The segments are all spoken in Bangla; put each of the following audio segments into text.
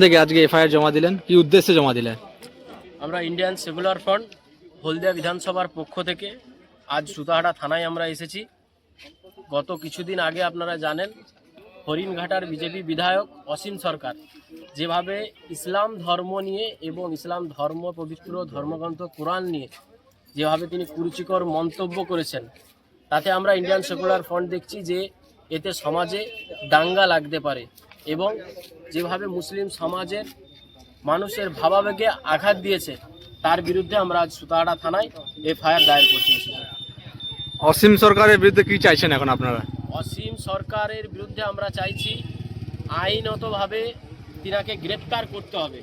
থেকে আজকে এফআইআর জমা দিলেন, কি উদ্দেশ্যে জমা দিলেন? আমরা ইন্ডিয়ান সেকুলার ফ্রন্ট হলদিয়া বিধানসভার পক্ষ থেকে আজ সুতাহাটা থানায় আমরা এসেছি। গত কিছুদিন আগে আপনারা জানেন হরিণঘাটার বিজেপি বিধায়ক অসীম সরকার যেভাবে ইসলাম ধর্ম নিয়ে এবং ইসলাম ধর্ম পবিত্র ধর্মগ্রন্থ কোরআন নিয়ে যেভাবে তিনি কুরুচিকর মন্তব্য করেছেন, তাতে আমরা ইন্ডিয়ান সেকুলার ফ্রন্ট দেখছি যে এতে সমাজে দাঙ্গা লাগতে পারে এবং যেভাবে মুসলিম সমাজের মানুষের ভাবাবেগে আঘাত দিয়েছে তার বিরুদ্ধে আমরা আজ সুতাহাটা থানায় এফআইআর দায়ের করতে এসেছি। অসীম সরকারের বিরুদ্ধে কি চাইছেন এখন আপনারা? অসীম সরকারের বিরুদ্ধে আমরা চাইছি আইনতভাবে তিনাকে গ্রেপ্তার করতে হবে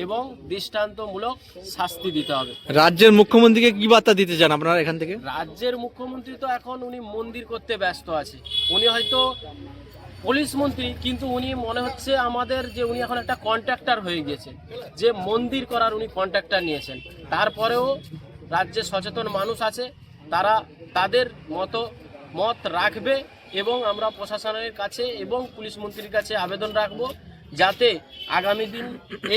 এবং দৃষ্টান্তমূলক শাস্তি দিতে হবে। রাজ্যের মুখ্যমন্ত্রীকে কি বার্তা দিতে চান আপনারা এখান থেকে? রাজ্যের মুখ্যমন্ত্রী তো এখন উনি মন্দির করতে ব্যস্ত আছে, উনি হয়তো পুলিশ মন্ত্রী, কিন্তু উনি মনে হচ্ছে আমাদের যে উনি এখন একটা কন্ট্রাক্টর হয়ে গিয়েছে, যে মন্দির করার উনি কন্ট্রাক্টর নিয়েছেন। তারপরেও রাজ্যে সচেতন মানুষ আছে, তারা তাদের মত রাখবে এবং আমরা প্রশাসনের কাছে এবং পুলিশ মন্ত্রীর কাছে আবেদন রাখব যাতে আগামী দিন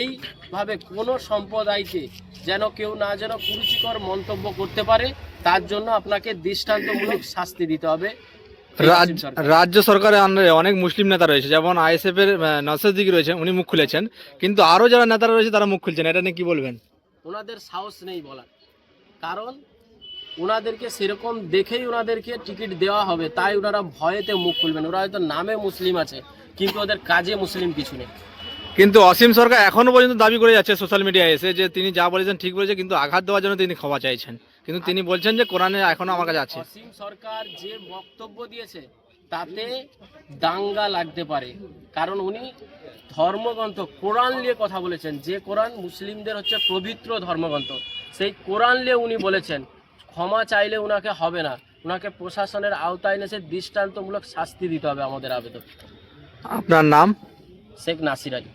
এইভাবে কোনো সম্প্রদায়কে যেন কেউ না যেন কুরুচিকর মন্তব্য করতে পারে, তার জন্য আপনাকে দৃষ্টান্তমূলক শাস্তি দিতে হবে। রাজ্য সরকারের আন্ডারে অনেক মুসলিম নেতা রয়েছে, যেমন আইএসএফ এর নওশাদ সিদ্দিকী রয়েছেন, উনি মুখ খুলেছেন, কিন্তু আরো যারা নেতারা রয়েছে তারা মুখ খুলছেন, এটা নিয়ে কি বলবেন? ওনাদের সাহস নেই বলার, কারণ ওনাদেরকে সেরকম দেখেই ওনাদেরকে টিকিট দেওয়া হবে, তাই ওনারা ভয়েতে মুখ খুলবেন। ওরা হয়তো নামে মুসলিম আছে কিন্তু ওদের কাজে মুসলিম কিছু নেই। কিন্তু অসীম সরকার এখনো পর্যন্ত দাবি করে যাচ্ছে সোশ্যাল মিডিয়ায় এসে যে তিনি যা বলেছেন ঠিক বলেছে, কিন্তু আঘাত দেওয়ার জন্য তিনি ক্ষমা চাইছেন, কিন্তু তিনি বলছেন যে কোরআনে এখনো আমার কাছে আছে। অসীম সরকার যে বক্তব্য দিয়েছে তাতে দাঙ্গা লাগতে পারে, কারণ উনি ধর্মগ্রন্থ কোরআন নিয়ে কথা বলেছেন, যে কোরআন মুসলিমদের হচ্ছে পবিত্র ধর্মগ্রন্থ, সেই কোরআন নিয়ে উনি বলেছেন ক্ষমা চাইলে উনাকে হবে না, উনাকে প্রশাসনের আওতায় এসে দৃষ্টান্তমূলক শাস্তি দিতে হবে। আমাদের আবেদন। আপনার নাম? শেখ নাসির আলী।